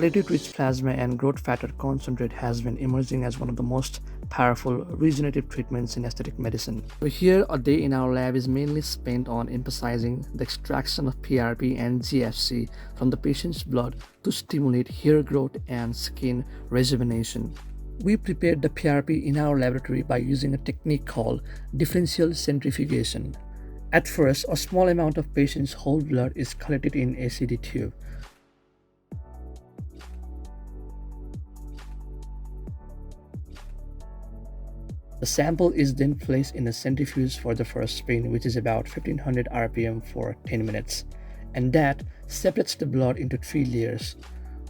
platelet-rich plasma and growth factor concentrate has been emerging as one of the most powerful regenerative treatments in aesthetic medicine. So here, a day in our lab is mainly spent on emphasizing the extraction of PRP and GFC from the patient's blood to stimulate hair growth and skin rejuvenation. We prepared the PRP in our laboratory by using a technique called differential centrifugation. At first, a small amount of patient's whole blood is collected in a ACD tube. The sample is then placed in a centrifuge for the first spin, which is about 1500 RPM for 10 minutes, and that separates the blood into 3 layers.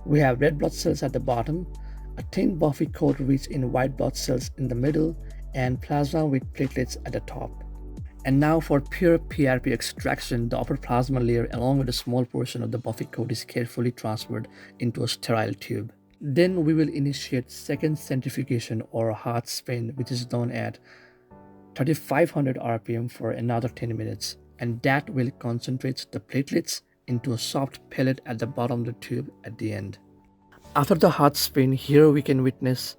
We have red blood cells at the bottom, a thin buffy coat rich in white blood cells in the middle, and plasma with platelets at the top. And now for pure PRP extraction, the upper plasma layer along with a small portion of the buffy coat is carefully transferred into a sterile tube. Then we will initiate second centrifugation or hot spin, which is done at 3500 RPM for another 10 minutes, and that will concentrate the platelets into a soft pellet at the bottom of the tube at the end. After the hot spin, here we can witness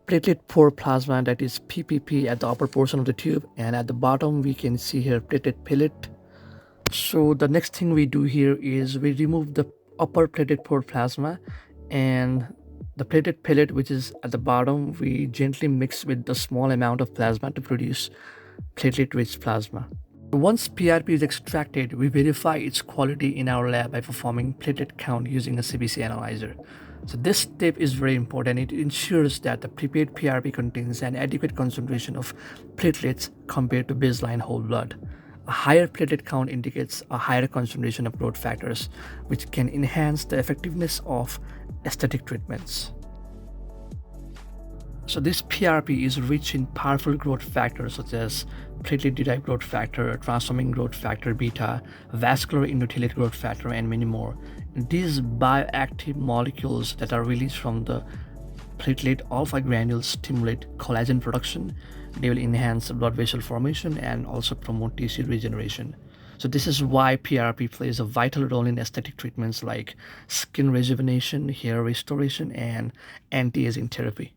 platelet poor plasma, that is PPP, at the upper portion of the tube, and at the bottom we can see here platelet pellet. So the next thing we do here is we remove the upper platelet poor plasma, and the platelet pellet, which is at the bottom, we gently mix with the small amount of plasma to produce platelet-rich plasma. Once PRP is extracted, we verify its quality in our lab by performing platelet count using a CBC analyzer. So this step is very important. It ensures that the prepared PRP contains an adequate concentration of platelets compared to baseline whole blood. A higher platelet count indicates a higher concentration of growth factors, which can enhance the effectiveness of aesthetic treatments. So this PRP is rich in powerful growth factors such as platelet-derived growth factor, transforming growth factor beta, vascular endothelial growth factor, and many more. These bioactive molecules that are released from the platelet alpha granules stimulate collagen production. They will enhance blood vessel formation and also promote tissue regeneration. So this is why PRP plays a vital role in aesthetic treatments like skin rejuvenation, hair restoration, and anti-aging therapy.